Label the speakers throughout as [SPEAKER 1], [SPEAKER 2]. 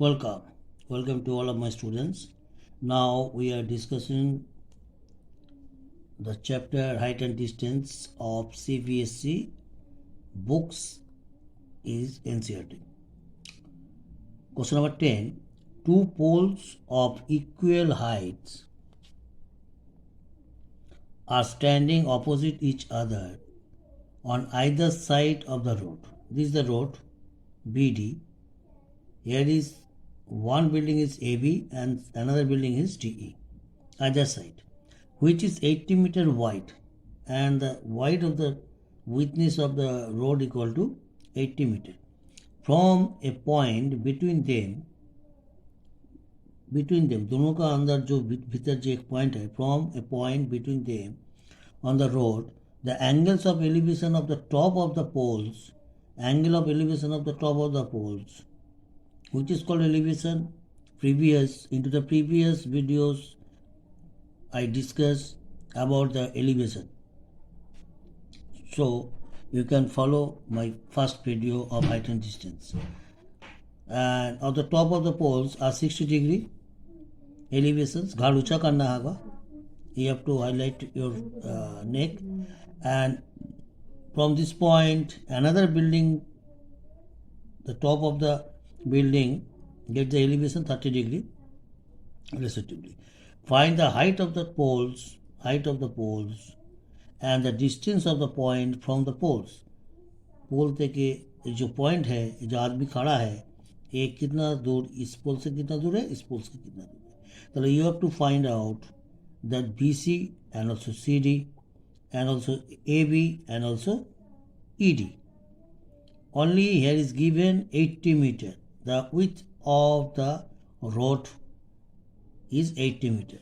[SPEAKER 1] Welcome. Welcome to all of my students. Now we are discussing the chapter height and distance of CBSE books is NCERT. Question number 10. Two poles of equal heights are standing opposite each other on either side of the road. This is the road BD. Here is one building is AB and another building is DE, either side, which is 80 meter wide, and the width of the width of the road equal to 80 meter. From a point between them दोनों का अंदर जो भीतर जो एक point है, from a point between them on the road, the angles of elevation of the top of the poles, angle of elevation of the top of the poles, which is called elevation. Into the previous videos I discussed about the elevation, so you can follow my first video of height and distance. And on the top of the poles are 60 degree elevations. Ghad ऊंचा करना होगा, you have to highlight your neck, and from this point another building, the top of the building get the elevation 30 degree respectively. Find the height of the poles and the distance of the point from the poles. पोल के जो point है, जो आदमी खड़ा है, ये कितना दूर इस पोल से कितना दूर है, इस पोल से कितना दूर है. तो you have to find out that BC and also CD and also AB and also ED. Only here is given 80 meter. The width of the road is 80 meter.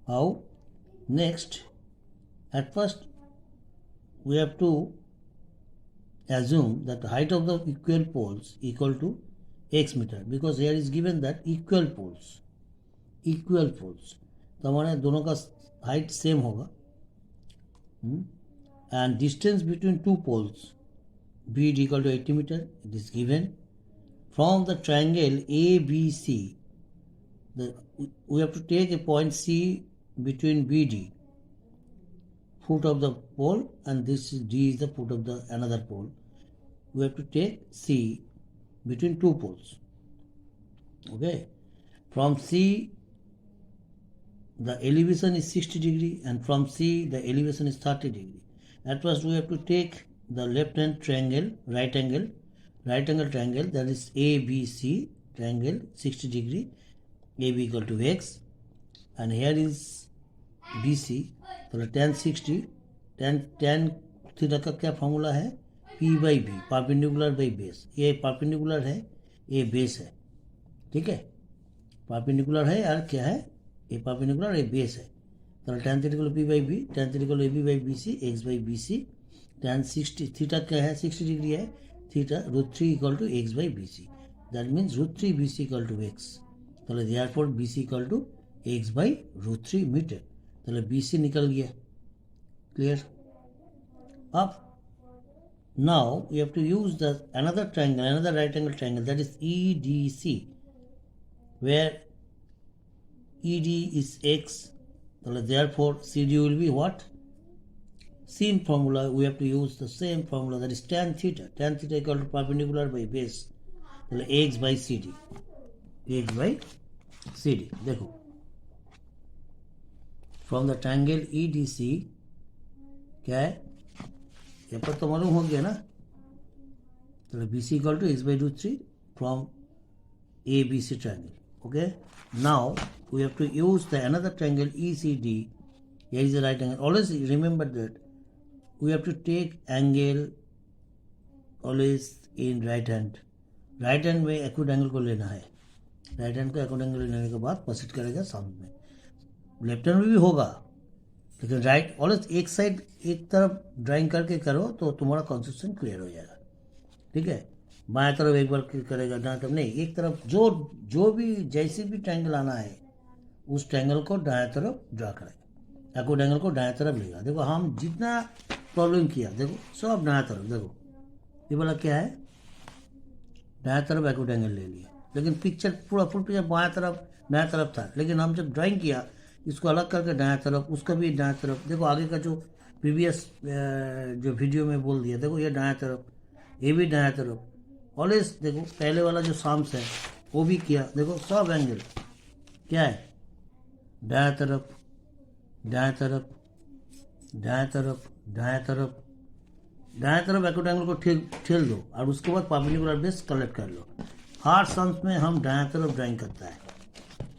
[SPEAKER 1] How? Next, at first we have to assume that the height of the equal poles equal to x meter, because here is given that equal poles. तो हमारे दोनों का height same होगा. And distance between two poles BD equal to 80 meter, it is given. From the triangle ABC, we have to take a point C between BD, foot of the pole, and this is D is the foot of the another pole. We have to take C between two poles. Okay. From C, the elevation is 60 degree, and from C, the elevation is 30 degree. At first, we have to take the left hand triangle, right angle triangle, that is ABC triangle 60 degree, AB equal to X, and here is BC. तो tan 60, tan theta का क्या formula है, P by B, perpendicular by base. ये perpendicular है, ये base है, ठीक है, परपेंडिकुलर है और क्या है, ये परपेंडिकुलर, ये बेस है. तो tan theta equal P by B, tan theta equal AB by BC, X by BC. tan 60 theta क्या है, 60 डिग्री है, theta √3 equal to X by BC. That means √3 BC equal to X. तो therefore BC equal to X by √3 metre. तो BC निकल गया. Clear? अब now you have to use the another right angle triangle, that is EDC, where ED is X. So therefore CD will be what? Same formula, we have to use the same formula, that is tan theta equal to perpendicular by base, X by CD. देखो, from the triangle EDC क्या है, यहाँ पर तो मालूम हो गया ना. तो BC equal to X by √3 from ABC triangle. Okay. Now we have to use the another triangle ECD. Here is the right angle. Always remember that we have to take angle always in right hand. Right hand में acute angle को लेना है. Right hand को acute angle लेने के बाद proceed करेगा सामने में. लेफ्ट हैंड में भी होगा, लेकिन राइट ऑलवेज एक साइड एक तरफ ड्राइंग करके करो तो तुम्हारा कॉन्सेप्शन क्लियर हो जाएगा. ठीक है, बाएं तरफ एक बार करेगा, दाएं तरफ नहीं, एक तरफ जो भी जैसे भी ट्रायंगल आना है उस ट्रायंगल को दाएं तरफ ड्रा करेगा, एक्यूट एंगल को दाएं तरफ लेगा. देखो हम जितना प्रॉब्लम किया, देखो सब दाएं तरफ. देखो ये वाला क्या है, दाएं तरफ एक्यूट एंगल ले लिया, लेकिन पिक्चर पूरा फुल पिक्चर बाएं तरफ दाएं तरफ था, लेकिन हम जब ड्राइंग किया इसको अलग करके दाएं तरफ, उसका भी दाएं तरफ। देखो आगे का जो प्रीवियस जो वीडियो में बोल दिया, देखो ये दाएं तरफ, ये भी दाएं तरफ। ऑलवेज देखो पहले वाला जो साम्स है वो भी किया, देखो सब एंगल क्या है, दाएं तरफ दाएं तरफ दाएं तरफ दाएं तरफ दाएं तरफ एक्यूट एंगल को ठेल दो और उसके बाद परपेंडिकुलर बेस कलेक्ट कर लो। हर सम्स में हम दाएं तरफ ड्राइंग करता है।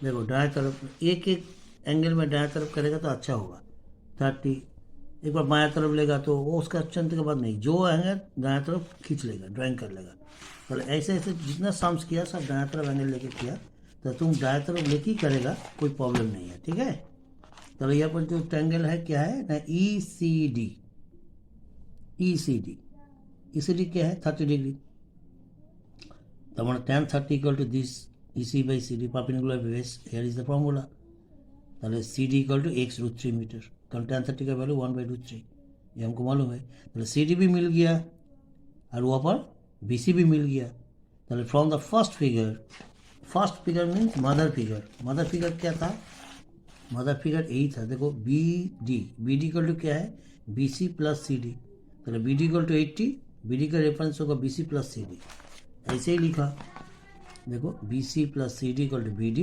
[SPEAKER 1] देखो दाएं तरफ एक एक एंगल में दाएं तरफ करेगा तो अच्छा होगा 30, एक बार बाएं तरफ लेगा तो वो उसका चिंत के बाद नहीं, जो एंगल दाएं तरफ खींच लेगा, ड्राइंग कर लेगा। तो ऐसे ऐसे जितना सम्स किया सब दाएं तरफ एंगल लेके किया, तो तुम दाएं तरफ लेके ही करेगा, कोई प्रॉब्लम नहीं है, ठीक है। तो यहाँ पर जो ट्रायंगल है क्या है ना, ई सी डी। ई सी डी क्या है, 30 डिग्री। तो हमारा tan 30 equal to this EC by CD perpendicular base, here is the formula. তাহলে CD equal to x√3 metre, कारण tan 30 का वैल्यू 1/√3, ये हमको मालूम है। तो CD भी मिल गया और वहाँ पर BC भी मिल गया। तो from the first figure means mother figure क्या था, मदर फिगर यही था। देखो BD इक्वल टू क्या है, BC प्लस CD। तो BD इक्वल टू 80, BD का रेफरेंस होगा BC प्लस CD, ऐसे ही लिखा। देखो BC plus CD equal to BD।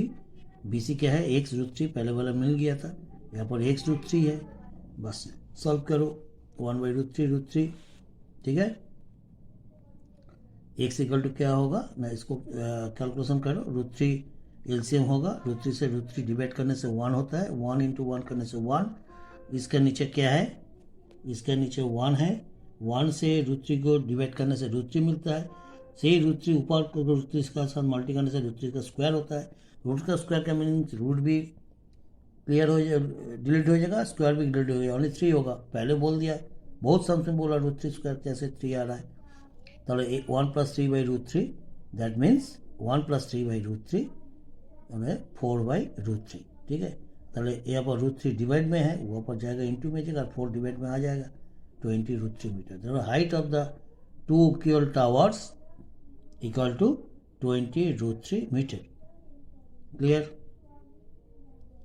[SPEAKER 1] BC क्या है, x√3, पहले वाला मिल गया था, यहाँ पर x√3 है। बस सॉल्व करो, 1/√3, ठीक है। x इक्वल टू क्या होगा ना, इसको कैलकुलेशन करो, √3 एलसीएम होगा, √3 से √3 डिवाइड करने से 1 होता है, 1 इंटू 1 करने से 1। इसके नीचे क्या है, इसके नीचे 1 है, 1 से √3 को डिवाइड करने से √3 मिलता है। से √3 ऊपर को √3 का साथ मल्टी करने से √3 का स्क्वायर होता है। रूट का स्क्वायर का मीनिंग रूट भी क्लियर हो जाए, डिलीट हो जाएगा, स्क्वायर भी डिलीट हो जाएगा, ओनली 3 होगा। पहले बोल दिया, बहुत सम्स में बोला √3 स्क्वायर कैसे 3 आ रहा है। तो 1 + 3/√3, दैट मीन्स 1 + 3/√3 4/√3, ठीक है। तो यहाँ पर √3 डिवाइड में है, वहाँ पर जाएगा इंटू में जाएगा, 4 डिवाइड में आ जाएगा, 20√3 metre. Height of the 2 equal towers equal to 20√3 metre. Clear.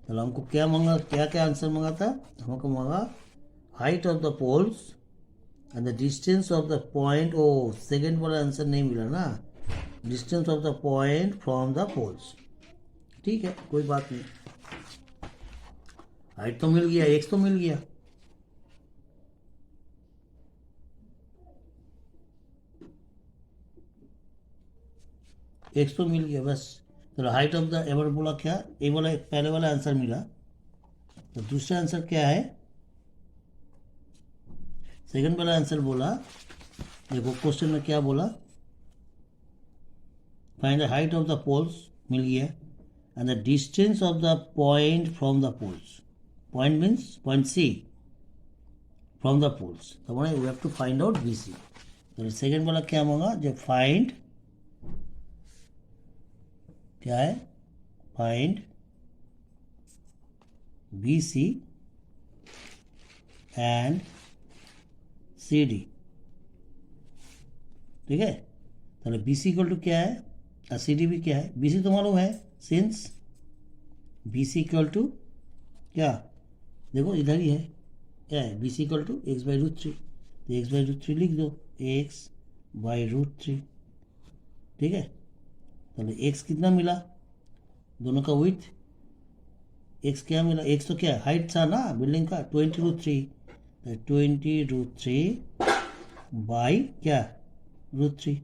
[SPEAKER 1] तो हमको क्या मांगा, क्या आंसर मांगा था, हमको मांगा height of the poles and the distance of the point. ओ सेकेंड वाला आंसर नहीं मिला ना, distance of the point from the poles, ठीक है, कोई बात नहीं। हाइट तो मिल गया, x तो मिल गया, x तो मिल गया बस। तो हाइट ऑफ द एवर बोला क्या, ये बोला पहले वाला आंसर मिला, तो दूसरा आंसर क्या है, सेकंड वाला आंसर बोला। देखो क्वेश्चन में क्या बोला, find the height of the poles, मिल गया, and the distance of the point from the poles. Point means point C from the poles. तो we have to find out BC। तो सेकंड वाला क्या मांगा, जब फाइंड क्या है, फाइंड BC एंड CD, ठीक है। तो BC इक्वल टू क्या है और CD भी क्या है, BC तो मालूम है, सिंस BC इक्वल टू क्या, देखो इधर ही है, क्या है, BC इक्वल टू x/√3, तो x/√3 लिख दो, x/√3, ठीक है। तो x कितना मिला, दोनों का विड्थ, x क्या मिला, x तो क्या है, हाइट था ना बिल्डिंग का, 20√3, तो 20√3 बाई क्या, √3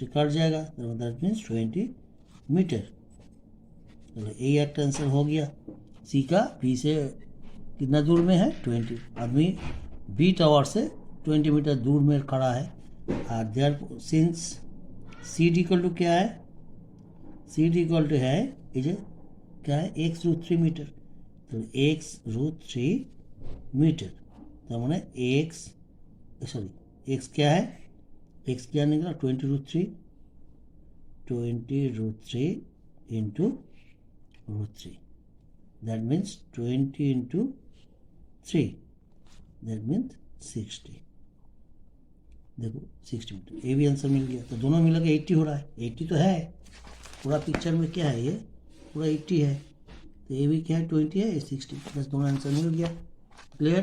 [SPEAKER 1] कट जाएगा, दैट मीन्स 20 मीटर। चलो यही एक आंसर हो गया। सी का बी से कितना दूर में है, 20। आदमी बी टावर से 20 मीटर दूर में खड़ा है। और there since C D equal to क्या है, सी डी इक्वल टू है इसे क्या है, x√3 मीटर। तो x√3 मीटर, तो मैंने x क्या है, x क्या निकला, 20√3 into √3, that means 20 into 3, that means 60। देखो 60 मीटर, ये भी आंसर मिल गया। तो दोनों मिला के 80 हो रहा है, 80 तो है। पूरा पिक्चर में क्या है, ये पूरा 80 है, तो ये भी क्या है 20 है, ये 60, बस दोनों आंसर मिल गया। क्लियर?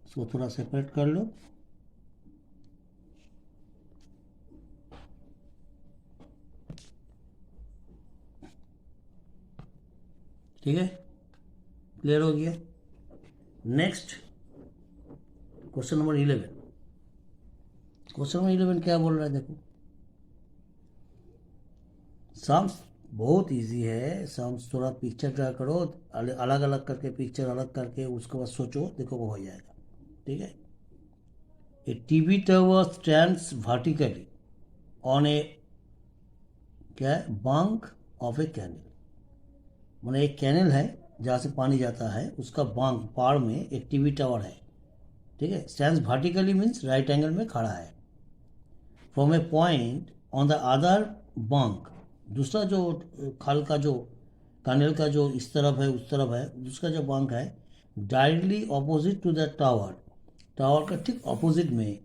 [SPEAKER 1] इसको थोड़ा सेपरेट कर लो। ठीक है, क्लियर हो गया। Next question number 11। Question number 11 क्या बोल रहा है, देखो। सम्स बहुत इजी है। सम्स थोड़ा पिक्चर ड्रा करो, अलग अलग करके पिक्चर अलग करके, उसके बाद सोचो, देखो वो हो जाएगा। ठीक है। A TV tower stands vertically on a क्या है, बंक ऑफ ए कैनल। मैंने एक कैनल है जहाँ से पानी जाता है, उसका बंक पार में एक टीवी टावर है। ठीक है। Stands vertically means right angle में खड़ा है। From a point on the other bunk, दूसरा जो खाल का जो कैनल का जो इस तरफ है उस तरफ है, दूसरा जो बंक है directly opposite to the tower, tower का ठीक ऑपोजिट में,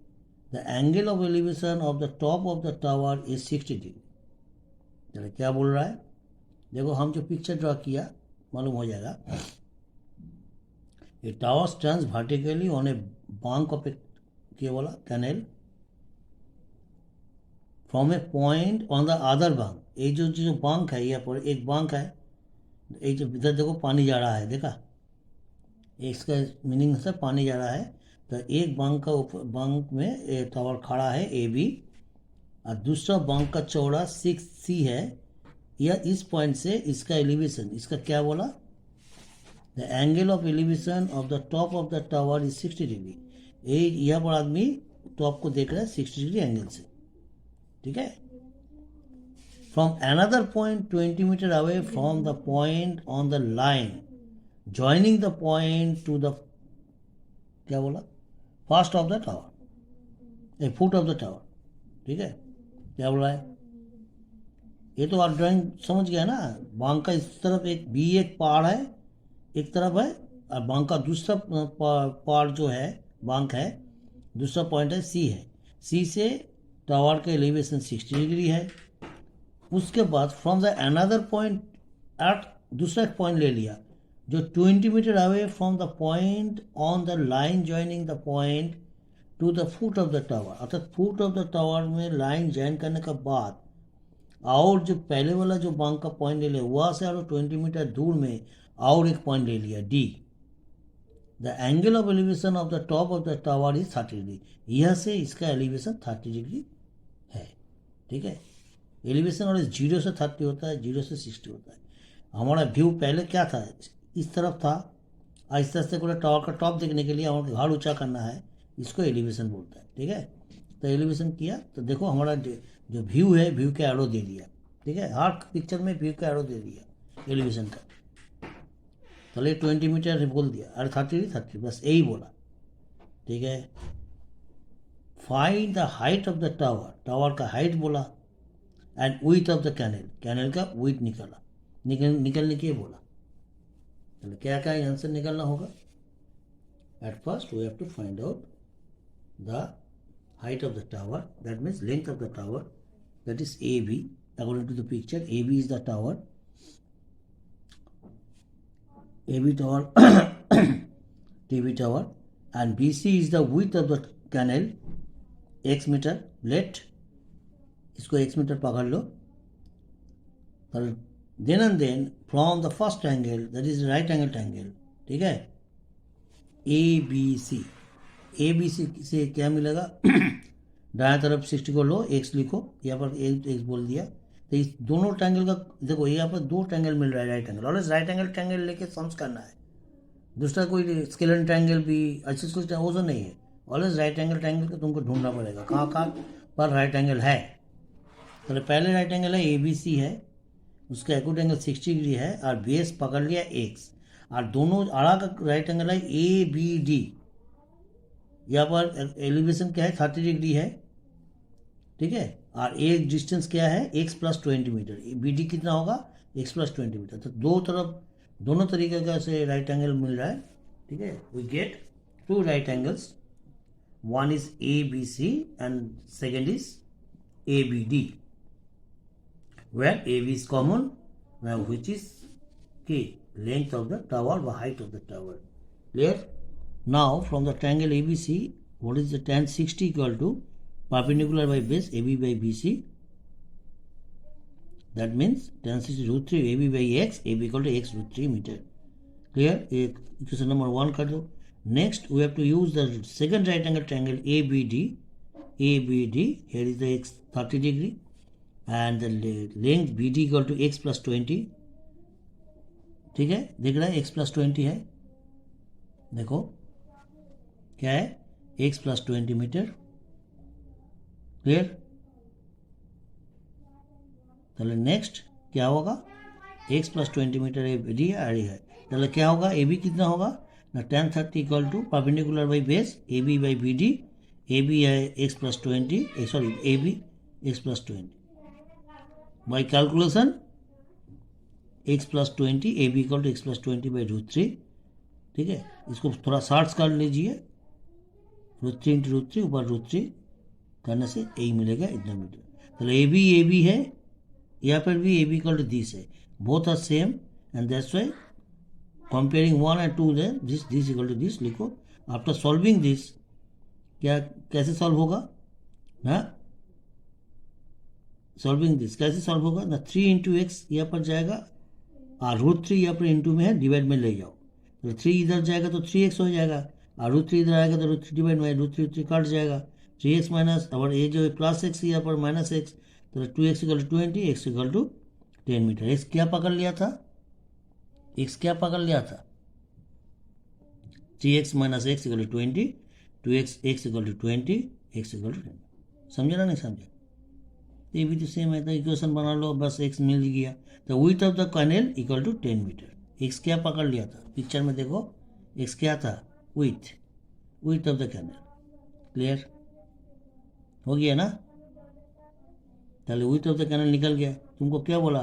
[SPEAKER 1] the angle of elevation of the top of the tower is 60 degree. चलो क्या बोल रहा है, देखो हम जो पिक्चर ड्रा किया मालूम हो जाएगा। A tower stands vertically on a bank of a क्या बोला, canal, from a point on the other bank. ये जो जो बैंक है, यहाँ पर एक बैंक है, ये जो इधर देखो पानी जा रहा है, देखा, इसका मीनिंग है पानी जा रहा है। तो एक बैंक का ऊपर बैंक में एक टावर खड़ा है ए बी, और दूसरा बैंक का चौड़ा 6C है। या इस पॉइंट से इसका एलिवेशन, इसका क्या बोला, the angle of elevation of the top of the tower is 60 degree. ये यहाँ पर आदमी टॉप को देख रहा है 60 डिग्री एंगल से। ठीक है। From another point 20 metre away from the point on the line joining the point to the क्या बोला, first of the tower, a foot of the tower. ठीक है। क्या बोला है, ये तो आप ड्राइंग समझ गया ना। बांग का इस तरफ एक बी एक पहाड़ है, एक तरफ है, और बांग का दूसरा पहाड़ जो है, बांग है, दूसरा पॉइंट है सी है। सी से टावर का एलिवेशन 60 डिग्री है। उसके बाद from the another point at, दूसरा एक पॉइंट ले लिया जो 20 metre away from the point on the line joining the point to the foot of the tower, अर्थात फुट ऑफ द टावर में लाइन ज्वाइन करने के बाद, और जो पहले वाला जो बांग का पॉइंट ले लिया वहाँ से और 20 मीटर दूर में और एक पॉइंट ले लिया D. The angle of elevation of the top of the tower is 30 degree. यह से इसका एलिवेशन 30 डिग्री है। ठीक है। एलिवेशन और 0 से 30 होता है, 0 से 60 होता है। हमारा व्यू पहले क्या था, इस तरफ था, आहिस्ते आहिस्ते पूरा टावर का टॉप देखने के लिए हमारा घर ऊँचा करना है, इसको एलिवेशन बोलता है। ठीक है। तो एलिवेशन किया तो देखो हमारा जो व्यू है, व्यू का एरो दे दिया। ठीक है। हर पिक्चर में व्यू का एरो दे दिया एलिवेशन का। चलिए 20 मीटर बोल दिया, अरे 30, बस यही बोला। ठीक है। Find the height of the tower, tower का हाइट बोला, and width of the canal, canal का विड्थ निकाला, निकलने के बोला। चलो क्या क्या आंसर निकालना होगा। At first we have to find out the height of the tower, that means length of the tower, that is AB. According to the picture, AB is the tower, AB tower TV tower, and BC is the width of the canal, x meter. Let इसको x meter पकड़ लो। then and then from the first angle, that is right angle triangle, ठीक है, ABC, ABC से क्या मिलेगा, दाएं तरफ 60 को लो, x लिखो, यहाँ पर x बोल दिया। तो इस दोनों ट्रायंगल का देखो, यहाँ पर दो ट्रायंगल मिल रहा है right angle, always right angle triangle लेके सम्स करना है। दूसरा कोई स्केलन ट्रायंगल भी अच्छे से वो तो नहीं है, ऑलवेज राइट एंगल ट्रायंगल का तुमको ढूंढना पड़ेगा कहाँ कहाँ पर राइट एंगल है। तो पहले राइट एंगल है ABC है, उसका एक्यूट एंगल 60 डिग्री है, और बेस पकड़ लिया x, और दोनों आड़ा का राइट एंगल है ABD। यहाँ पर एलिवेशन क्या है 30 डिग्री है। ठीक है। और एक डिस्टेंस क्या है x + 20 मीटर, BD कितना होगा x + 20 मीटर। तो दो तरफ दोनों तरीके का से राइट एंगल मिल रहा है। ठीक है। We get 2 right angles, one is ABC and second is ABD. where AB is common, now which is key length of the tower or height of the tower. Clear? Now from the triangle ABC, what is the tan 60 equal to perpendicular by base AB by BC? That means tan 60 root 3 AB by x, AB equal to x root 3 meter. Clear? Equation number 1 कर दो. Next we have to use the second right angle triangle ABD. ABD, here is the x 30 degree and the length BD equal to x plus 20. ठीक है, देख रहा है x plus 20 है, देखो क्या है x plus 20 मीटर. क्लियर? चलो नेक्स्ट क्या होगा, x plus 20 metre A D है. चलो क्या होगा, ए बी कितना होगा ना, tan 30 equal to perpendicular by base A B by B D. A B है x plus 20, sorry A B x plus 20 by calculation x plus 20 A B equal to x plus 20 by root 3. ठीक है, इसको थोड़ा shards कर लीजिए, root 3 into root 3 ऊपर root 3 करने से यही मिलेगा इतना मीटर. चलो ए बी है, यहाँ पर भी A B equal to this है, both are same and that's why comparing 1 and 2 then this equal to this लिखो. आफ्टर सॉल्विंग दिस क्या कैसे सॉल्व होगा ना, सॉल्विंग दिस कैसे सॉल्व होगा ना, 3 इंटू एक्स यहाँ पर जाएगा और रूट 3 यहाँ पर इंटू में है, डिवाइड में ले जाओ. तो 3 इधर जाएगा तो 3x हो जाएगा और रूट 3 इधर आएगा तो रूट 3 डिवाइड में रूट 3 कट जाएगा. 3x माइनस और ये जो प्लस एक्स यहाँ पर माइनस एक्स, तो 2x equal to 20, x equal to 10 metre. x क्या पकड़ लिया था, x क्या पकड़ लिया था, 3x minus x equal to 20, 2x x equal to 20, x equal to 10. समझे ना, नहीं समझे? ये भी तो सेम है, तो इक्वेशन बना लो बस, x मिल गया. तो width of the canal equal to 10 metre. x क्या पकड़ लिया था, पिक्चर में देखो x क्या था, विड्थ ऑफ द कैनेल. क्लियर हो गया ना? चलो विड्थ ऑफ द कैनेल निकल गया, तुमको क्या बोला,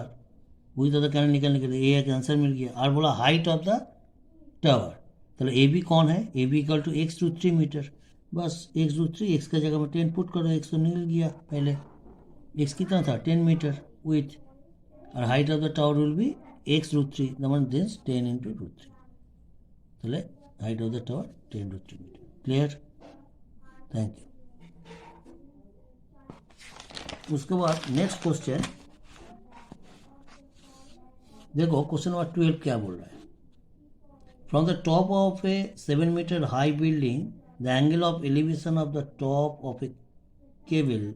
[SPEAKER 1] विड्थ ऑफ द कैनेल निकलने के लिए ए का आंसर मिल गया. और बोला हाइट ऑफ द टावर. चलो ए बी कौन है, A B equal to x root 3 metre. बस x रूट 3, एक्स का जगह में 10 पुट करो, x तो निकल गया पहले. x कितना था, 10 मीटर विथ, और height of the tower will be x root 3, that means 10 into root 3. चले height of the tower 10 root 3 metre. Clear? Thank you. उसके बाद नेक्स्ट क्वेश्चन देखो, क्वेश्चन नंबर 12 क्या बोल रहा है. From the top of a 7 metre high building the angle of elevation of the top of a cable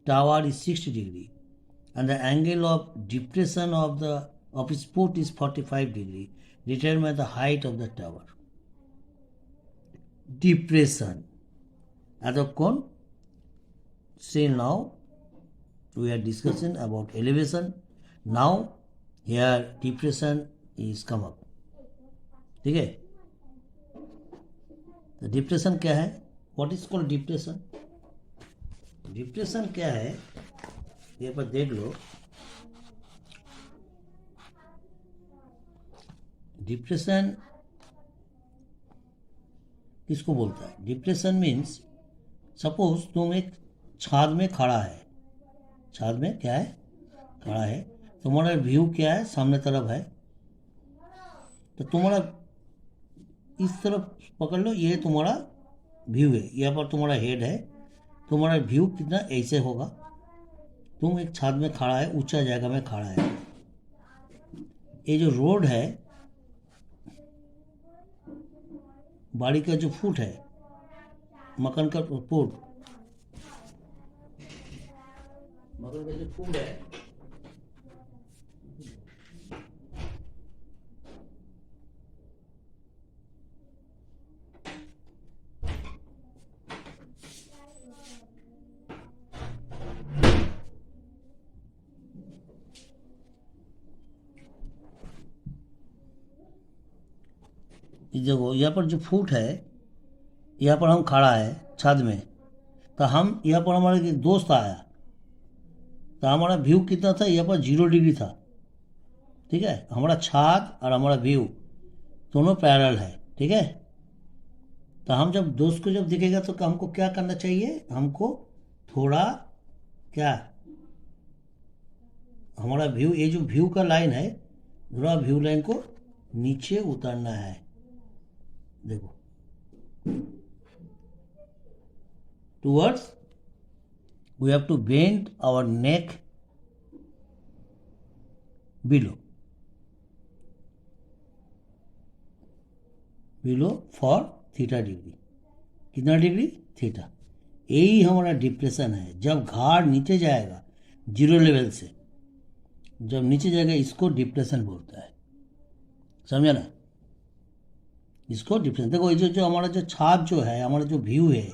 [SPEAKER 1] tower is 60 degree and the angle of depression of its foot is 45 degree. Determine the height of the tower. Depression. Adokon. See now we are discussing about elevation. Now here depression is come up. ठीक है? तो depression क्या है? What is called depression? Depression क्या है? यहाँ पर देख लो, डिप्रेशन किसको बोलता है. डिप्रेशन मीन्स सपोज तुम एक छाद में खड़ा है, छाद में क्या है, खड़ा है, तुम्हारा व्यू क्या है, सामने तरफ है, तो तुम्हारा इस तरफ पकड़ लो, ये तुम्हारा व्यू है, यहाँ पर तुम्हारा हेड है, तुम्हारा व्यू कितना ऐसे होगा. तुम एक छाद में खड़ा है, ऊंचा जगह में खड़ा है, ये जो रोड है, बाड़ी का जो फुट है, मकान का फुट, मकान का जो फुट है, देखो यहाँ पर जो फुट है, यहाँ पर हम खड़ा है छत में, तो हम यहाँ पर हमारा एक दोस्त आया, तो हमारा व्यू कितना था, यहाँ पर 0 डिग्री था. ठीक है, हमारा छत और हमारा व्यू दोनों पैरेलल है. ठीक है, तो हम जब दोस्त को जब दिखेगा तो हमको क्या करना चाहिए, हमको थोड़ा क्या, हमारा व्यू, ये जो व्यू का लाइन है, थोड़ा व्यू लाइन को नीचे उतारना है। देखो, towards we have to bend our neck below for theta degree. कितना डिग्री? थीटा। यही हमारा डिप्रेशन है। जब घाड़ नीचे जाएगा जीरो लेवल से, जब नीचे जाएगा, इसको डिप्रेशन बोलता है। समझा ना? इसको डिप्रेशन। देखो, ये जो हमारा जो छात जो है, हमारा जो व्यू है,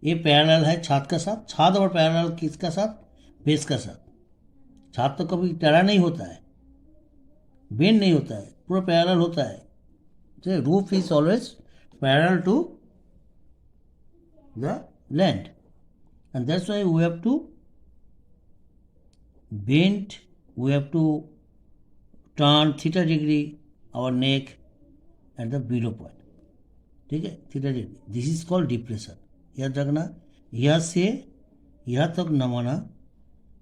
[SPEAKER 1] ये पैरेलल है छात का साथ। छात और पैरेलल किसका साथ? बेस का साथ। छात तो कभी टेढ़ा नहीं होता है, बेंड नहीं होता है, पूरा पैरेलल होता है। Roof is always parallel to the land, and that's why we have to bend, we have to turn theta degree our neck at the below point. ठीक है, theta degree. This is called depression. याद रखना, यह से यह तक नमाना,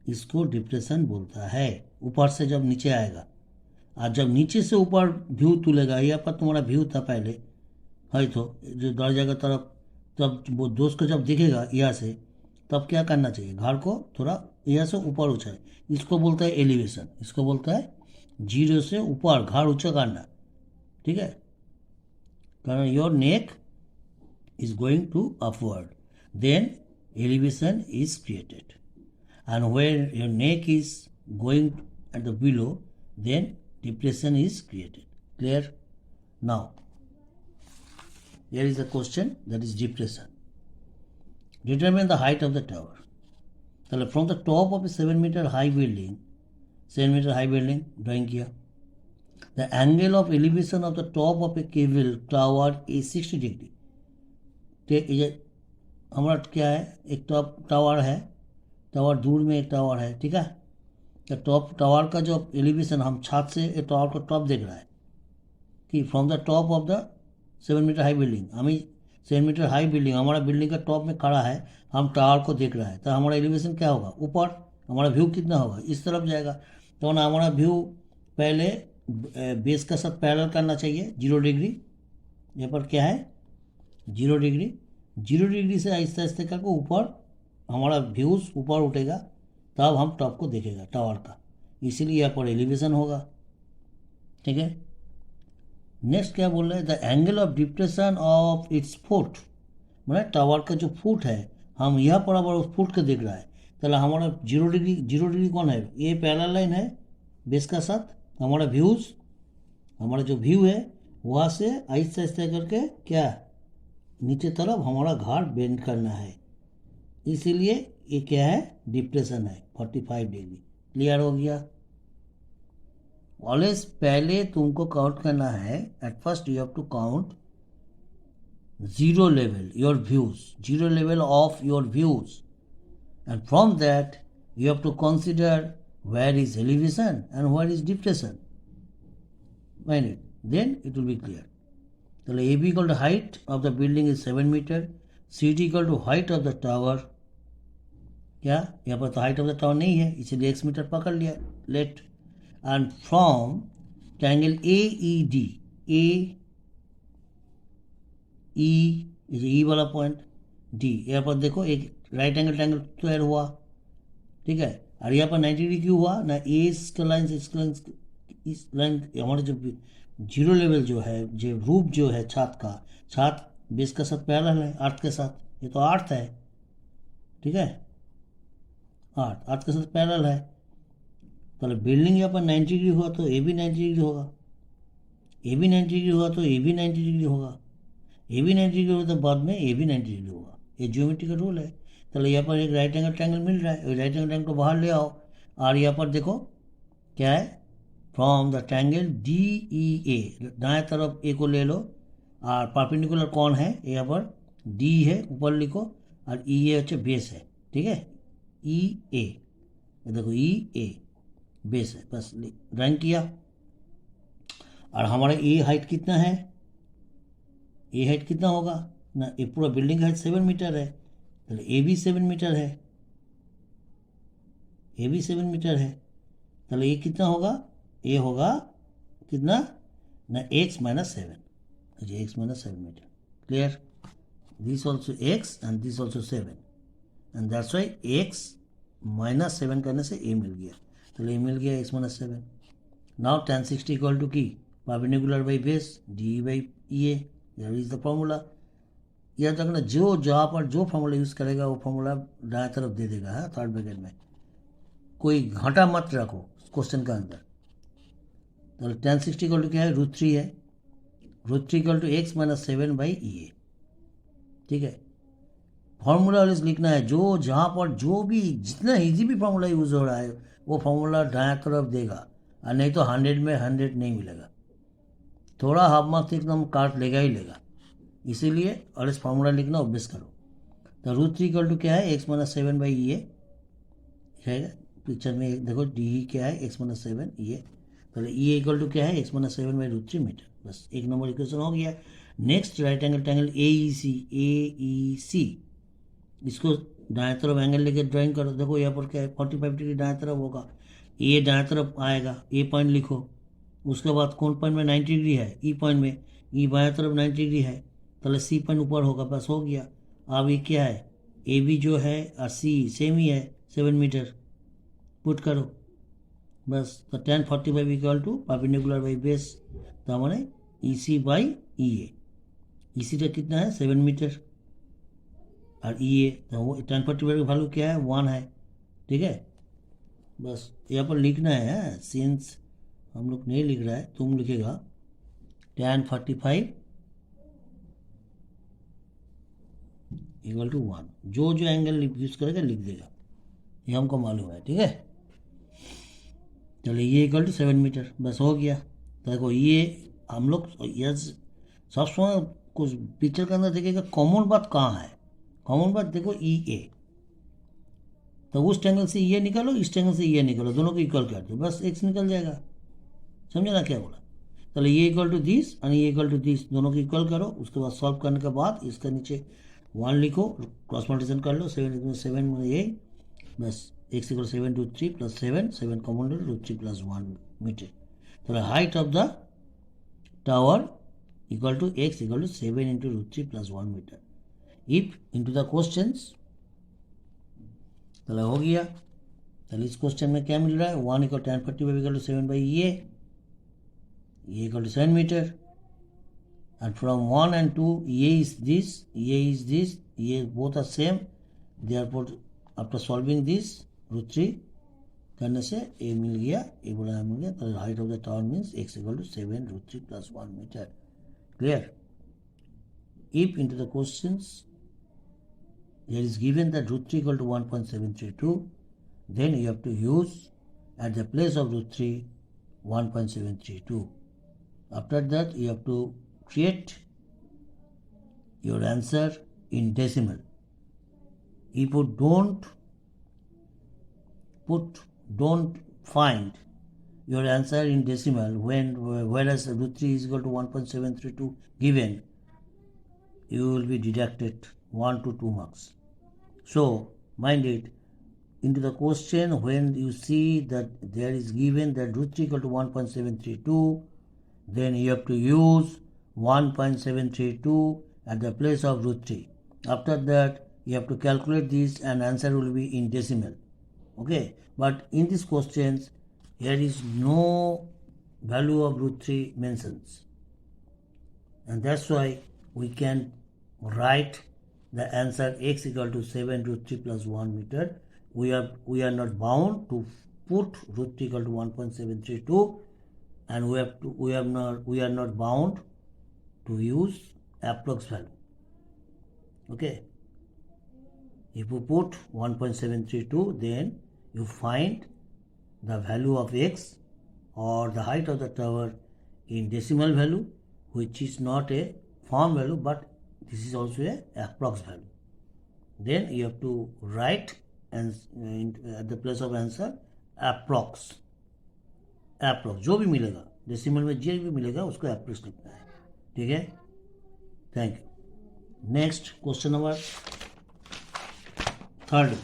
[SPEAKER 1] इसको depression बोलता है। ऊपर से जब नीचे आएगा, और जब नीचे से ऊपर व्यू तुलेगा, यहाँ पर तुम्हारा व्यू था पहले है, तो जो दरवाजा की तरफ, तब वो दोस्त को जब दिखेगा यहाँ से, तब क्या करना चाहिए? घाड़ को थोड़ा यहाँ से ऊपर उछाए, इसको बोलता है एलिवेशन। इसको बोलता है जीरो से ऊपर घाड़ ऊंचा करना। ठीक है, कारण your neck is going to upward, then elevation is created, and when your neck is going at the below, then depression is created. Clear? Now here is a question, that is depression. Determine the height of the tower. So from the top of a 7-meter high building, 7-meter high building drawing किया, the angle of elevation of the top of a cable tower is 60 degree. ये हमारा क्या है? एक top tower है, tower दूर में एक टावर है। ठीक है, तो टॉप टावर का जो एलिवेशन, हम छत से एक टावर को टॉप देख रहा है कि from the top of the seven metre high building, हम 7-मीटर हाई बिल्डिंग, हमारा बिल्डिंग का टॉप में खड़ा है, हम टावर को देख रहा है, तो हमारा एलिवेशन क्या होगा? ऊपर। हमारा व्यू कितना होगा? इस तरफ जाएगा। तो ना हमारा व्यू पहले बेस का साथ पैरेलल करना चाहिए 0 डिग्री। यहाँ पर क्या है? 0 डिग्री। 0 डिग्री से आहिस्ते आहिस्ते करके ऊपर हमारा व्यूज ऊपर उठेगा, तब हम टॉप को देखेगा टावर का, इसीलिए यहाँ पर एलिवेशन होगा। ठीक है, नेक्स्ट क्या बोल रहे हैं? The angle of depression of its foot, मतलब टावर का जो फुट है, हम यहाँ पर अगर उस फुट को देख रहा है, तो हमारा 0 डिग्री, 0 डिग्री कौन है? ये पैरेलल लाइन है बेस का साथ। हमारा व्यूज, हमारा जो व्यू है वहाँ से आहिस्ते आहिस्ते करके क्या नीचे तरफ हमारा घाट बेंड करना है, इसीलिए ये क्या है? डिप्रेशन है 45 डिग्री। क्लियर हो गया? ऑलवेज पहले तुमको काउंट करना है, at first you have to count 0 level your views, 0 level of your views, and from that you have to consider where is elevation and where is depression, then it will be clear. तो A B equal to height of the building is 7 metre, C D equal to height of the tower. क्या यहाँ पर तो height of the tower नहीं है, इसीलिए x metre पकड़ लिया, let. And from triangle A E D, A E is E वाला पॉइंट, डी, यहाँ पर देखो एक राइट एंगल ट्रायंगल तैयार हुआ। ठीक है, और यहाँ पर 90 डिग्री क्यों हुआ? ना इसका लाइन से इसका लाइन, इस लाइन हमारा जो 0 लेवल जो है, जो रूप जो है छत का, छत बेस का साथ पैरेलल है अर्थ के साथ। ये तो अर्थ है। ठीक है, अर्थ के साथ पैरेलल है, तो बिल्डिंग यहाँ पर 90 डिग्री हुआ तो ए भी 90 डिग्री होगा, ए भी 90 डिग्री हुआ तो ए भी 90 डिग्री होगा, ए भी 90 डिग्री होगा तो बाद में ए भी 90 डिग्री होगा। ये ज्योमेट्री का रूल है। तो यहाँ पर एक राइट एंगल ट्रायंगल मिल रहा है, राइट एंगल ट्रायंगल को बाहर ले आओ, और यहाँ पर देखो क्या है? From the triangle D E A, दाएं तरफ ए को ले लो, और परपेंडिकुलर कौन है? यहाँ पर डी है, ऊपर लिखो, और ई ए अच्छे बेस है। ठीक है, ई ए, देखो ई ए बेस है, बस ड्राइंग किया। और हमारा ए हाइट कितना है? ए हाइट कितना होगा ना? ये पूरा बिल्डिंग हाइट 7 मीटर है, तो ए भी 7 मीटर है, ए भी 7 मीटर है। तो ये कितना होगा, ये होगा कितना ना x minus 7, x minus 7 metre. Clear? This also x and this also 7 and that's why x minus 7 करने से a मिल गया. तो ये मिल गया x minus 7. Now tan 60 equal to की perpendicular by base D by A. That is the formula. याद रखना जो जहाँ पर जो फॉर्मूला यूज़ करेगा वो फॉर्मूला दाएं तरफ दे देगा. है थर्ड ब्रैकेट में कोई घाटा मत रखो क्वेश्चन का अंदर. तो tan 60 इक्वल टू क्या है, √3 है. √3 equal to x minus 7 by A. ठीक है. फॉर्मूला ऑलवेज लिखना है, जो जहाँ पर जो भी जितना इजी भी फॉर्मूला यूज़ हो रहा है वो फॉर्मूला दाएं तरफ देगा, और नहीं तो 100 में 100 नहीं मिलेगा. थोड़ा हाफ मार्क्स एकदम काट लेगा ही लेगा. इसीलिए और इस फॉर्मूला लिखना अभ्यास करो. तो √3 इक्वल टू क्या है, x माइनस 7 बाई ए है. पिक्चर में देखो डी क्या है, x माइनस 7 ए. तो ए इक्वल टू क्या है, x माइनस 7 बाई √3 मीटर. बस एक नंबर इक्वेशन हो गया. Next right angle triangle A E C, इसको दाएं तरफ एंगल लेके ड्राइंग करो. देखो यहाँ पर क्या है, 45 डिग्री दाएं तरफ होगा. ए दाएं तरफ आएगा, ए पॉइंट लिखो. उसके बाद कौन पॉइंट में 90 डिग्री है, ई पॉइंट में. ई बाएं तरफ 90 डिग्री है, तो सी पॉइंट ऊपर होगा. बस हो गया. अब ये क्या है, ए बी जो है और सी सेम ही है 7 मीटर. पुट करो बस. तो tan 45 equal to perpendicular by base, तो हमारे ई सी बाई ई ए. ई सी का कितना है 7 मीटर और ई ए, तो वो tan 45 का वैल्यू क्या है 1 है. ठीक है. बस यहाँ पर लिखना है, सिंस हम लोग नहीं लिख रहा है तुम लिखेगा tan 45 इक्वल टू 1. जो जो एंगल यूज करेगा लिख देगा, ये हमको मालूम है. ठीक है. चलिए ये इक्वल टू 7 मीटर. बस हो गया. तो देखो ये हम लोग यस सब समय कुछ पिक्चर के अंदर देखिएगा कॉमन बात कहाँ है. कॉमन बात देखो ई ए, तो उस एंगल से ये निकालो, इस एंगल से ये निकालो, दोनों को इक्वल कर दो, बस एक्स निकल जाएगा. समझे ना क्या बोला. चलो ये इक्वल टू दिस और ये इक्वल टू दिस, दोनों को इक्वल करो. उसके बाद सॉल्व करने के बाद इसका नीचे 1 लिखो, क्रॉस मल्टीप्लिकेशन कर लो. 7 ये बस x equal 7 √3 plus 7 common √3 plus 1 metre. तो height of the tower equal to x equal to 7 into √3 plus 1 metre. If into the questions, चलो हो गया. चलिए इस क्वेश्चन में क्या मिल रहा है, 1 equal tan 45 equal to 7 by A equal to 7 metre. and from 1 and 2 a is this, a both are same. Therefore after solving this √3 करने से a मिल गया, a बड़ा मिल गया. तो height of the tower means x equal to 7 √3 plus 1 metre. Clear. if into the questions there is given that √3 equal to 1.732, then you have to use at the place of √3 1.732. After that you have to create your answer in decimal. If you don't find your answer in decimal whereas √3 is equal to 1.732 given, you will be deducted 1 to 2 marks. So mind it, into the question when you see that there is given that √3 equal to 1.732, then you have to use 1.732 at the place of √3. After that you have to calculate this and answer will be in decimal. Okay, but in these questions there is no value of √3 mentions, and that's why we can write the answer x equal to 7 √3 plus 1 meter. We are not bound to put √3 equal to 1.732, and we are not bound to use approx value. Okay, if you put 1.732, then you find the value of x or the height of the tower in decimal value, which is not a firm value, but this is also a approx value. Then you have to write and at the place of answer approx. जो भी मिलेगा decimal में जो भी मिलेगा उसको approx लिखना है. ठीक है. Thank you. Next question number 3.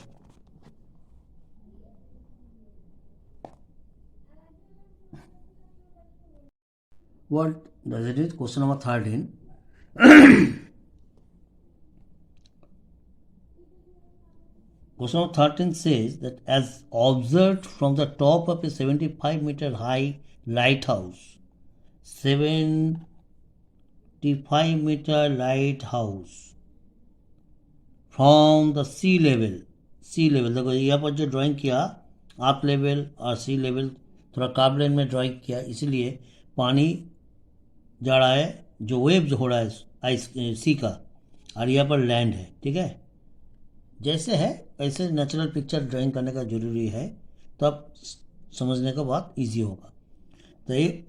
[SPEAKER 1] What does it is? Question number 13. Question number 13 says that as observed from the top of a 75-meter high lighthouse, 75-meter lighthouse from the sea level देखो यहाँ पर जो drawing किया आप level और सी level थोड़ा curve line में drawing किया, इसीलिए पानी जा रहा है, जो वेव्स हो रहा है आइस सी का, और यहाँ पर लैंड है, ठीक है। जैसे है वैसे नेचुरल पिक्चर ड्राइंग करने का जरूरी है, तो आप समझने का बात इजी होगा। तो ये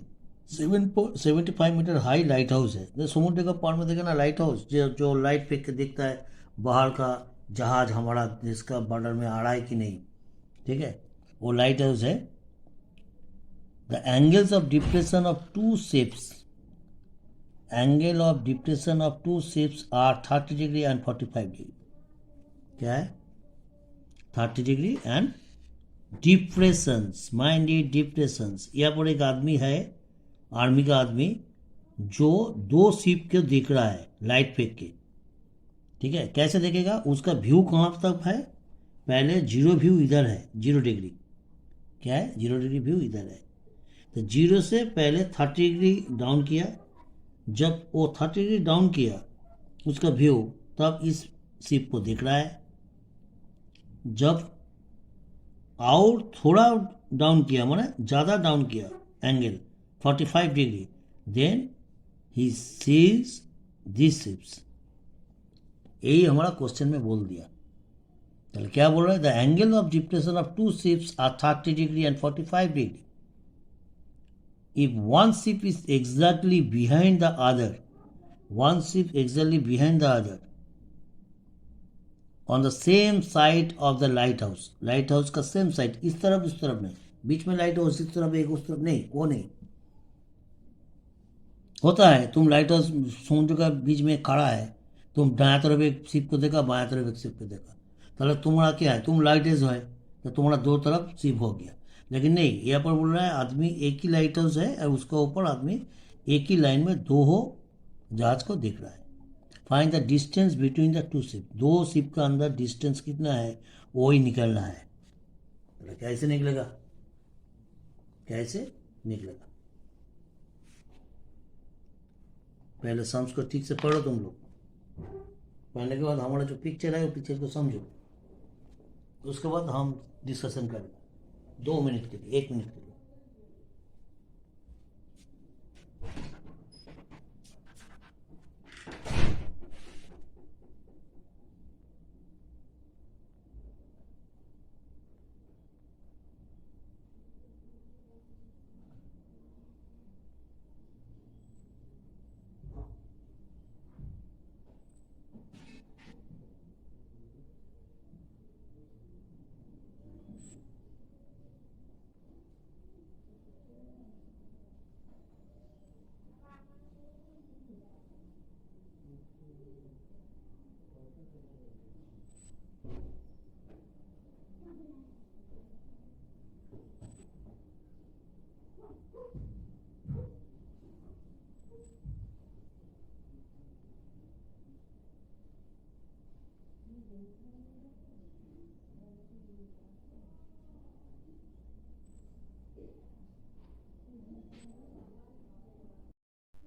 [SPEAKER 1] 75 मीटर हाई लाइट हाउस है। जैसे समुद्र का पार में देखे ना लाइट हाउस, जो लाइट फेंक के दिखता है बाहर का जहाज हमारा देश का बॉर्डर में आ रहा है कि नहीं, ठीक है, वो लाइट हाउस है। The angles of depression of two ships, angle of depression of two ships are 30 degree and 45 degree. क्या है? 30 degree and depressions, mind depressions. यहाँ पर एक आदमी है, आर्मी का आदमी, जो दो शिप के देख रहा है लाइट फेंक के, ठीक है। कैसे देखेगा? उसका व्यू कहाँ तक है? पहले जीरो व्यू इधर है, 0 डिग्री। क्या है? 0 डिग्री व्यू इधर है। तो 0 से पहले 30 डिग्री डाउन किया, जब वो 30 डिग्री डाउन किया उसका व्यू, तब इस शिप को देख रहा है। जब और थोड़ा डाउन किया, माने ज़्यादा डाउन किया एंगल 45 डिग्री, देन ही सीज दिस शिप्स। यही हमारा क्वेश्चन में बोल दिया। चलो क्या बोल रहा है? The angle of depression of two ships are 30 degree and 45 degree. If one ship is exactly behind the other, one ship exactly behind the other on the same side of the lighthouse, lighthouse का same side, इस तरफ उस तरफ नहीं, बीच में light house इस तरफ एक उस तरफ नहीं, वो नहीं होता है। तुम लाइट हाउस समुद्र का बीच में खड़ा है, तुम दाएं तरफ एक शिप को देखा, बाएं तरफ एक शिप को देखा, तो तुम्हारा क्या है? तुम लाइट हाउस है तो तुम्हारा दो तरफ शिप हो गया। लेकिन नहीं, यहाँ पर बोल रहा है आदमी एक ही लाइट हाउस है और उसके ऊपर आदमी एक ही लाइन में दो हो जहाज को देख रहा है। Find the distance between the two ship, दो शिप का अंदर डिस्टेंस कितना है वो ही निकलना है। कैसे निकलेगा? कैसे निकलेगा? पहले सम्स को ठीक से पढ़ो तुम लोग, पढ़ने के बाद हमारा जो पिक्चर है वो पिक्चर को समझो, उसके बाद हम डिस्कशन करेंगे 2 मिनट के लिए, 1 मिनट के लिए।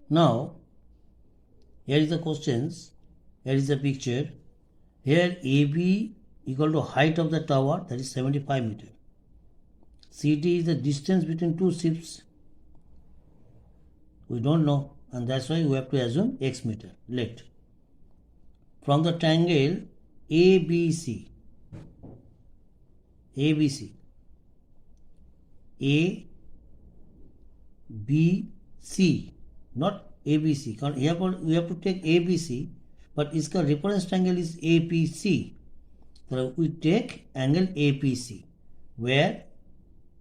[SPEAKER 1] Now, here is the questions, here is the picture. Here AB equal to height of the tower, that is 75 meter. CD is the distance between two ships. We don't know, and that's why we have to assume x meter. Let from the triangle ABC, ABC, ABC, not ABC. Here we have to take ABC, but इसका reference triangle is APC. So we take angle APC, where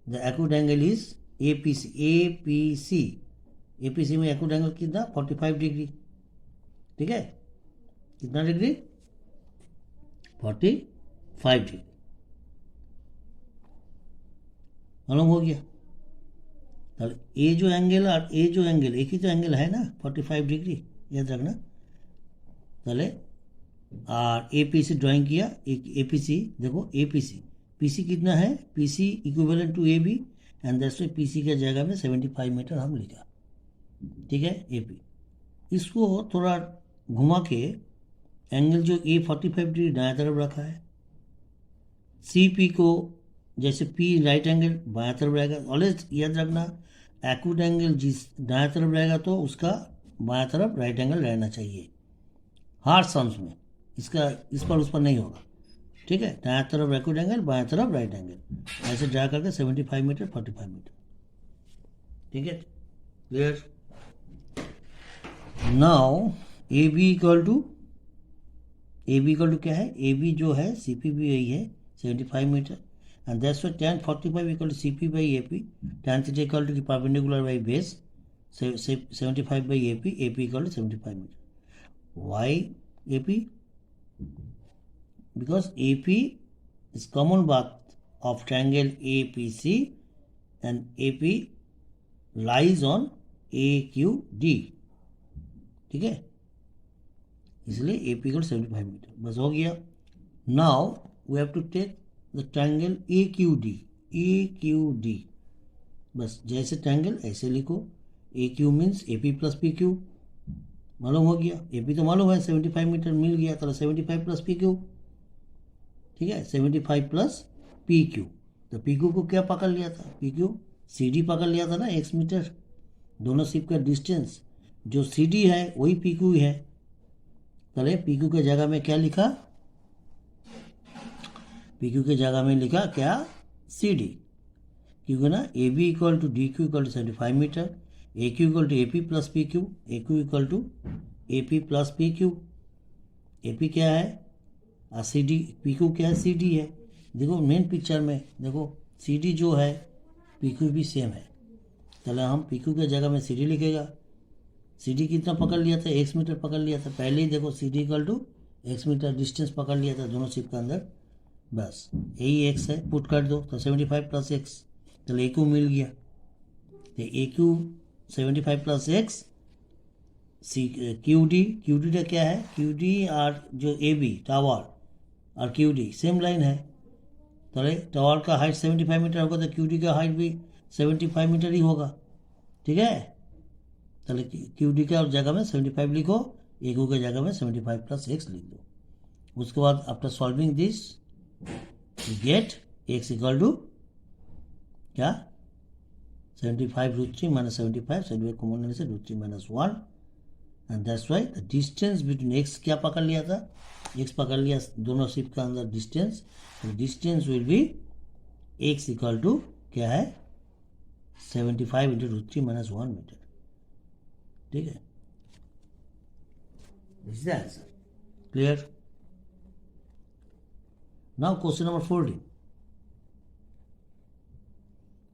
[SPEAKER 1] the acute angle is APC. APC, APC में acute angle कितना? 45 degree, ठीक है। कितना degree? 45 degree. मालूम हो गया? তাহলে এ जो অ্যাঙ্গেল আর এ जो অ্যাঙ্গেল একই তো অ্যাঙ্গেল है ना 45 डिग्री याद रखना। তাহলে और ए पी सी ड्राइंग किया, एक ए पी सी देखो ए पी सी कितना है, P C equivalent to A B and that's why P C के जगह में 75 मीटर हम लिखा, ठीक है ए पी। इसको थोड़ा घुमा के एंगल जो ए 45 डिग्री दाएं तरफ रखा है, सी पी को जैसे पी राइट एंगल बाएं तरफ रहेगा, ऑलवेज याद रखना एक्यूट एंगल जिस दाएं तरफ रहेगा तो उसका बाएं तरफ राइट एंगल रहना चाहिए हार्ड सम्स में, इसका इस पर उस पर नहीं होगा, ठीक है। दाएं तरफ एक्यूट एंगल बाएं तरफ राइट एंगल ऐसे ड्रा करके 75 मीटर 45 मीटर, ठीक है clear. Now A B equal to क्या है, ए बी जो है सी पी भी यही है 75 metre and that's why tan 45 equal to C P by A P, tan theta equal to perpendicular by base 75 by A P equal to 75 metre. Why A P, because AP is common path of triangle APC and AP lies on AQD, ठीक है, इसलिए AP equal 75 metre, बस हो गया। Now we have to take the triangle AQD, बस जैसे triangle ऐसे लिखो, AQ means AP plus PQ, मालूम हो गया, AP तो मालूम है 75 मीटर मिल गया, तो 75 प्लस PQ, ठीक है 75 प्लस पी क्यू। तो पी क्यू को क्या पकड़ लिया था, पी क्यू सी डी पकड़ लिया था ना x मीटर, दोनों शिप का डिस्टेंस जो सी डी है वही पी क्यू है। चले पी क्यू के जगह में क्या लिखा, पी क्यू के जगह में लिखा क्या सी डी, क्योंकि ना A B equal to D Q equal to 75 metre, A Q equal to A P plus P Q, A Q equal to A P plus P Q. A P क्या है और सी डी, पी क्यू क्या है C D है। देखो main picture में देखो C D जो है पी क्यू भी सेम है, चलो हम पी क्यू के जगह में सी डी लिखेगा। सी डी कितना पकड़ लिया था, x मीटर पकड़ लिया था, पहले ही देखो C D equal to X metre distance पकड़ लिया था दोनों शिप के अंदर, बस यही x है, पुट कर दो तो 75 प्लस एक्स, चलो ए क्यू मिल गया, तो A Q 75 plus X C Q D का क्या है, क्यू डी और जो ए बी टावर और क्यू डी सेम लाइन है, तो टावर का हाइट 75 मीटर होगा तो क्यू डी का हाइट भी 75 मीटर ही होगा, ठीक है। चलो क्यू डी का जगह में 75 लिखो, ए क्यू के जगह में 75 प्लस एक्स लिख दो। उसके बाद after solving this get X equal to क्या 75 √3 माइनस 75 कॉमन लेने से √3 minus 1 and that's why the distance between X क्या पकड़ लिया था, एक्स पकड़ लिया दोनों शिप का अंदर डिस्टेंस, तो distance will be X equal to क्या है 75 इंटू √3 माइनस 1 मीटर, ठीक है। This is the answer, clear. Now question number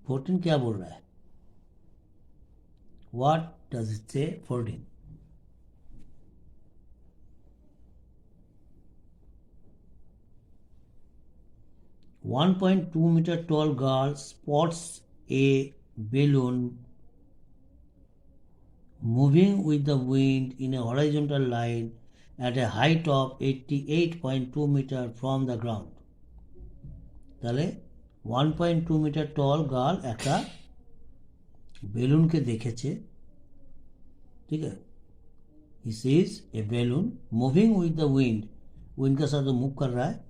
[SPEAKER 1] 14 क्या बोल रहा है, व्हाट डज इट से 14? 1.2 meter tall girl spots a balloon moving with the wind in a horizontal line at a height of 88.2 meter from the ground. তাহলে 1.2 meter tall girl একটা বেলুনকে দেখেছে, ঠিক है, he sees a balloon moving with the wind, wind के साथ move कर रहा है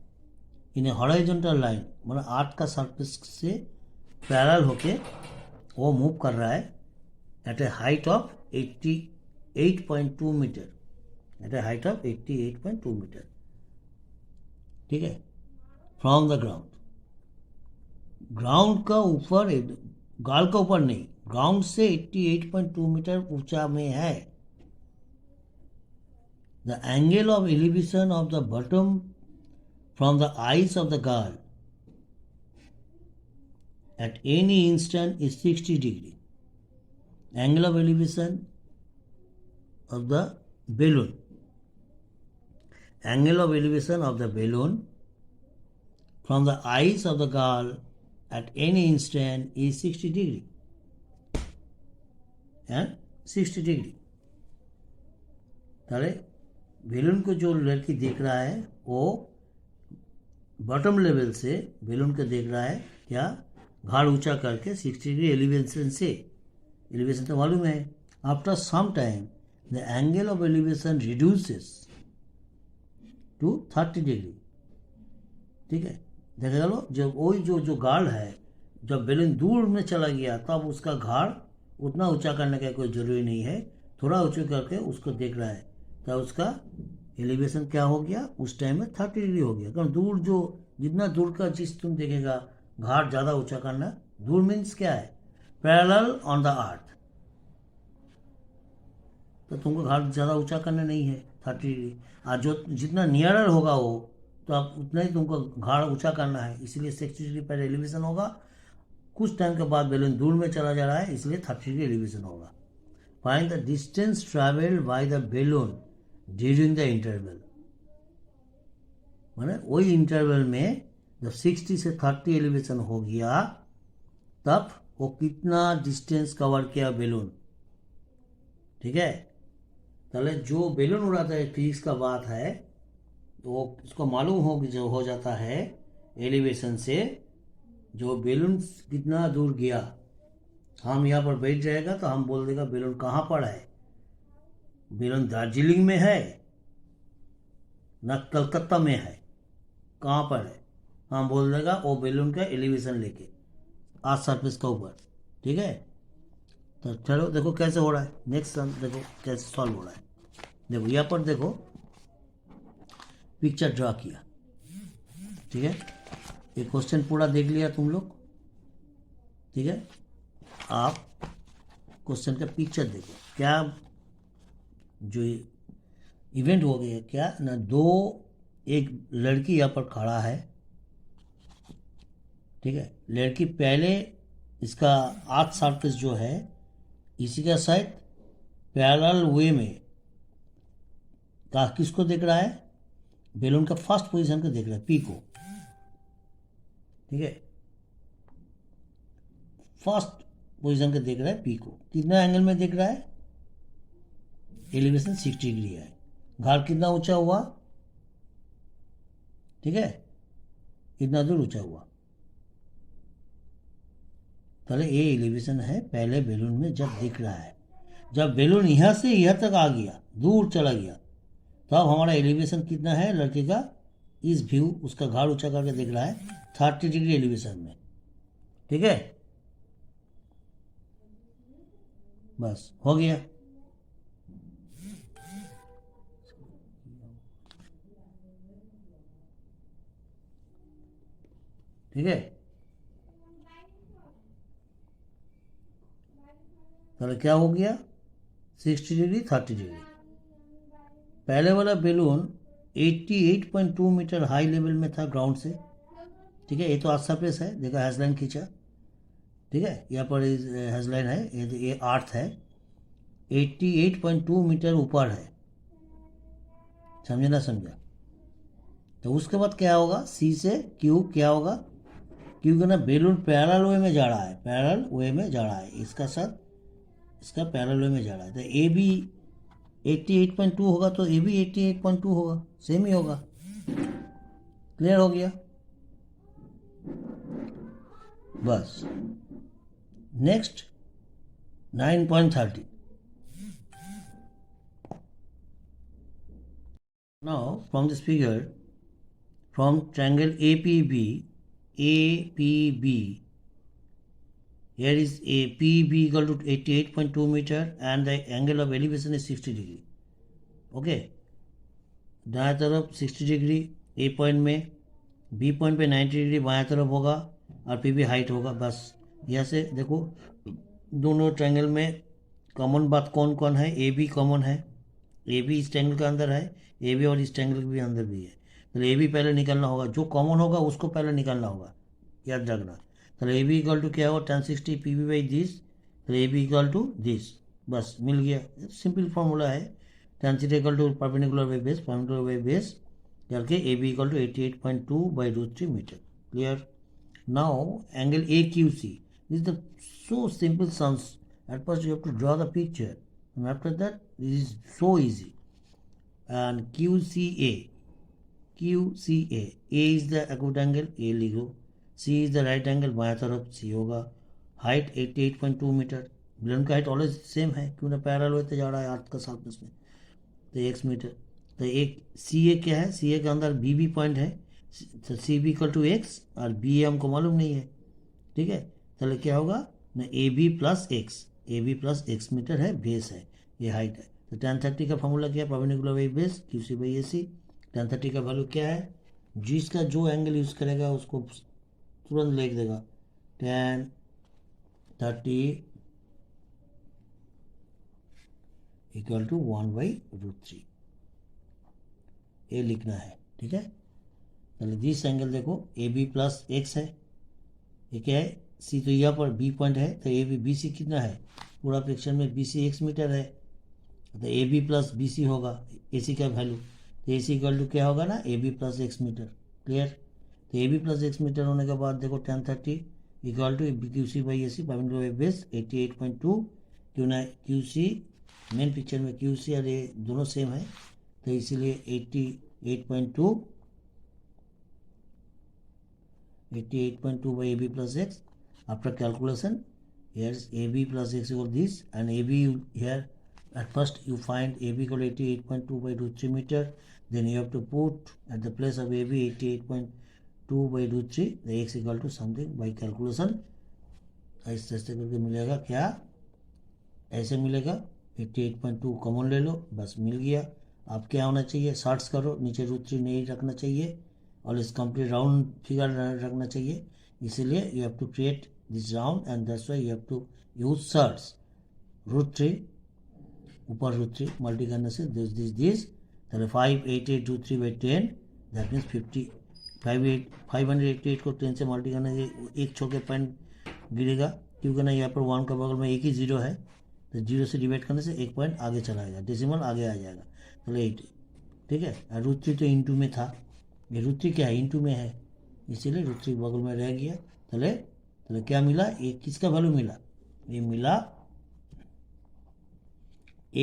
[SPEAKER 1] इन ए हॉरिजॉन्टल लाइन, मतलब आर्थ का सरफेस से पैरेलल होके वो मूव कर रहा है at a height of 88.2 metre, at a height of 88.2 metre, ठीक है, फ्रॉम द ग्राउंड। ग्राउंड का ऊपर, गाल का ऊपर नहीं, ग्राउंड से 88.2 मीटर ऊंचा में है। The angle of elevation of the bottom from the eyes of the girl at any instant is 60 degree. Angle of elevation of the balloon. Angle of elevation of the balloon from the eyes of the girl at any instant is 60 degree. And 60 degree. ताले balloon को जो लड़की देख रहा है वो bottom level से balloon को देख रहा है क्या, घाड़ ऊंचा करके 60 डिग्री एलिवेशन से। एलिवेशन तो मालूम है। After some time the angle of elevation reduces to 30 degree. ठीक है, देखा चलो जब वही जो गार्ड है, जब बेलून दूर में चला गया तब उसका घाड़ उतना ऊंचा करने का कोई जरूरी नहीं है, थोड़ा ऊंचा करके उसको देख रहा है तब उसका एलिवेशन क्या हो गया, उस टाइम में 30 डिग्री हो गया। कारण दूर जो जितना दूर का चीज तुम देखेगा घाट ज़्यादा ऊंचा करना। दूर मीन्स क्या है, पैरेलल ऑन द अर्थ, तो तुमको घाट ज़्यादा ऊंचा करना नहीं है 30 डिग्री। और जो जितना नियरर होगा वो तो आप उतना ही तुमको घाड़ ऊंचा करना है, इसलिए 60 डिग्री पहले एलिवेशन होगा। कुछ टाइम के बाद बेलून दूर में चला जा रहा है इसलिए 30 डिग्री एलिवेशन होगा। Find the distance travelled by the balloon during the interval. माने वही इंटरवल में जब 60 से 30 एलिवेशन हो गया तब वो कितना डिस्टेंस कवर किया बेलून। ठीक है, पहले जो बेलून उड़ाता है फिजिक्स का बात है तो उसको मालूम हो कि जो हो जाता है एलिवेशन से जो बेलून कितना दूर गया। हम यहाँ पर बैठ जाएगा तो हम बोल देगा बेलून कहाँ पर है, बेलून दार्जिलिंग में है ना कलकत्ता में है, कहाँ पर है, हम बोल देगा वो बेलून का एलिवेशन लेके आज सरफेस का ऊपर। ठीक है, तो चलो देखो कैसे हो रहा है। नेक्स्ट सम देखो कैसे सॉल्व हो रहा है। देखो यहाँ पर देखो पिक्चर ड्रा किया। ठीक है, ये क्वेश्चन पूरा देख लिया तुम लोग। ठीक है, आप क्वेश्चन का पिक्चर देखो क्या जो इवेंट हो गया क्या ना, एक लड़की यहाँ पर खड़ा है। ठीक है, लड़की पहले इसका आर्थ सरफेस जो है इसी का साइड पैरेलल वे में किसको देख रहा है, बेलून का फर्स्ट पोजीशन को देख रहा है, पी को। ठीक है, फर्स्ट पोजीशन को देख रहा है पी को। कितना एंगल में देख रहा है, एलिवेशन 60 डिग्री है। घाड़ कितना ऊंचा हुआ, ठीक है, कितना दूर ऊंचा हुआ। पहले ये एलिवेशन है पहले बेलून में जब दिख रहा है। जब बेलून यहाँ से यहाँ तक आ गया, दूर चला गया, तब हमारा एलिवेशन कितना है लड़के का, इस व्यू उसका घाड़ ऊंचा करके देख रहा है 30 डिग्री एलिवेशन में। ठीक है, बस हो गया। ठीक है, तो क्या हो गया 60 डिग्री 30 डिग्री। पहले वाला बेलून 88.2 मीटर हाई लेवल में था ग्राउंड से। ठीक है, ये तो आज सरफेस है, देखा हैजलाइन खींचा। ठीक है, यहाँ पर हैजलाइन है, ये अर्थ है, 88.2 मीटर ऊपर है। समझे ना समझा। तो उसके बाद क्या होगा, सी से क्यू क्या होगा, क्योंकि ना बेलून पैरेलल वे में जा रहा है, पैरेलल वे में जा रहा है, इसका साथ इसका पैरेलल वे में जा रहा है। तो ए भी 88.2 होगा तो ए भी 88.2 होगा, सेम ही होगा। क्लियर हो गया, बस। Next 9.30। Now from this figure, from triangle APB, here is a PB equal to 88.2 meter and the angle of elevation is 60 degree. Okay, दाएं तरफ 60 डिग्री ए पॉइंट में, बी पॉइंट पे 90 डिग्री बाएं तरफ होगा और पी भी हाइट होगा। बस यहाँ से देखो दोनों ट्रायंगल में कॉमन बात कौन कौन है, ए बी कॉमन है, ए बी इस ट्रायंगल के अंदर है, ए बी और इस ट्रायंगल के भी अंदर भी है। तो ए बी पहले निकलना होगा, जो कॉमन होगा उसको पहले निकालना होगा, याद रखना। तो ए बी इक्वल टू क्या होगा, tan 60 P B by this, तो A B equal to this, बस मिल गया। सिंपल फॉर्मूला है, tan theta equal to perpendicular by base, perpendicular by base करके A B equal to 88.2 by √3 metre. Clear. Now angle A Q C, this the so simple sums At first you have to draw the picture, and after that this is so easy. And QCA, A is the acute angle, A लिखो, C is the right angle, बायां तरफ C होगा, height 88.2 metre, balloon का height always same है, क्यों ना parallel होते जा रहा है अर्थ का साथ में, तो x मीटर, तो एक CA क्या है, CA के अंदर BB पॉइंट है, तो CB इक्वल टू x और BA हमको मालूम नहीं है, ठीक है, चलो क्या होगा ना AB प्लस x मीटर है, बेस है, ये हाइट है, तो tan 30 का फॉर्मूला क्या है, perpendicular by base QC by AC, tan 30 का वैल्यू क्या है, जिसका जो एंगल यूज करेगा उसको तुरंत लिख देगा, tan 30 इक्वल टू 1/√3, ये लिखना है, ठीक है। चलो दिस एंगल देखो AB प्लस x है, ये क्या है, C तो यहाँ पर B पॉइंट है, तो AB BC कितना है, पूरा पिक्चर में BC x मीटर है, तो AB प्लस BC होगा, AC का वैल्यू, तो AC इक्वल टू क्या होगा ना AB plus x metre, clear. तो AB प्लस x मीटर होने के बाद देखो tan 30 equal to QC by AC, perpendicular base 88.2, क्यों ना QC मेन पिक्चर में QC और ये दोनों सेम है, तो इसीलिए 88.2 by AB plus x. After calculation, here's AB plus x equal this, and AB here at first you find AB equal 88.2 by √3 meter. Then you have to put at the place of AB 88.2 by √3, the x equal to something by calculation. इस तरह से करके मिलेगा क्या, ऐसे मिलेगा 88.2 common ले लो, बस मिल गया। अब क्या होना चाहिए, शॉर्ट्स करो, नीचे √3 नहीं रखना चाहिए और इस कंप्लीट राउंड फिगर रखना चाहिए, इसीलिए you have to create this round and that's why you have to use shorts. √3 ऊपर √3 मल्टी करने से दिस ताहले 588 by 10 दैट मीन्स 588 को 10 से मल्टी करने से एक छोके पॉइंट गिरेगा, क्योंकि ना यहाँ पर 1 का बगल में एक ही जीरो है, तो जीरो से डिवाइड करने से एक पॉइंट आगे चला जाएगा, डेसिमल आगे आ जाएगा, तो 8, ठीक है। √3 तो इंटू में था, ये √3 क्या है, इंटू में है, इसीलिए √3 बगल में रह गया। तले क्या मिला, ये किसका वैल्यू मिला, ये मिला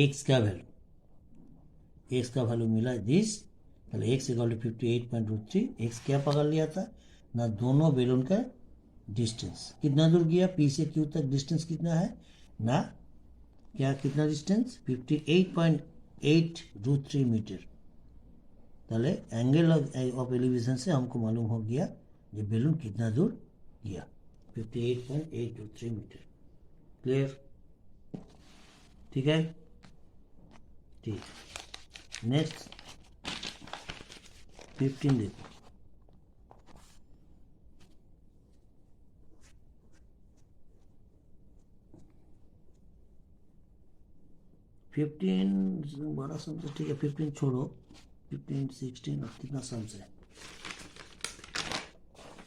[SPEAKER 1] x का वैल्यू, x का वैल्यू मिला दिस, पहले x इक्वल टू 58.3, x क्या पकड़ लिया था ना, दोनों बेलून का डिस्टेंस कितना दूर गया, P से Q तक डिस्टेंस कितना है ना, क्या कितना डिस्टेंस 58.8 मीटर। पहले एंगल ऑफ एलिवेशन से हमको मालूम हो गया ये बेलून कितना दूर गया, 58.8 मीटर, क्लियर, ठीक है। ठीक, नेक्स्ट 15 देखो, बड़ा सम्स है, ठीक है, 15 छोड़ो, 15, 16 और कितना सम्स है,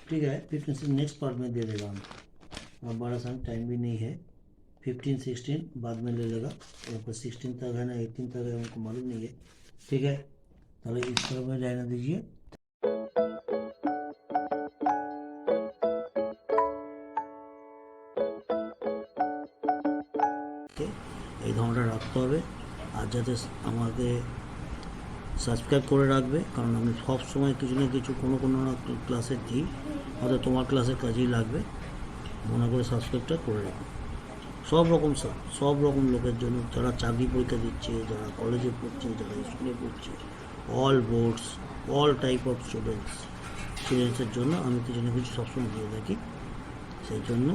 [SPEAKER 1] ठीक है। 15 से नेक्स्ट पार्ट में दे देगा हम, और बड़ा सम टाइम भी नहीं है, 15, 16 बाद में ले लेगा, यहाँ पर 16 तक है ना, 18 तक है, हमको मालूम नहीं है, ठीक है। चलो इस तरह में रहने दीजिए। এই ধরনটা রাখতে হবে, আর যাতে আমাকে সাবস্ক্রাইব করে রাখবে, কারণ আমি সব সময় কিছু না কিছু কোনো ক্লাসে দিই, হয়তো তোমার ক্লাসের কাজেই লাগবে, মনে করে সাবস্ক্রাইবটা করে রাখো। সব রকম লোকের জন্য, যারা চাকরি পরীক্ষা দিচ্ছে, যারা কলেজে পড়ছে, যারা স্কুলে পড়ছে, all boards, all type of স্টুডেন্টসের জন্য আমি কিছু না কিছু সবসময় দিয়ে থাকি। সেই জন্য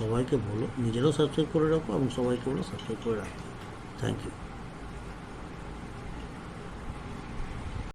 [SPEAKER 1] সবাইকে বলো নিজেরাও সাবস্ক্রাইব করে রাখো এবং সবাইকে বলো সাবস্ক্রাইব করে রাখো। Thank you.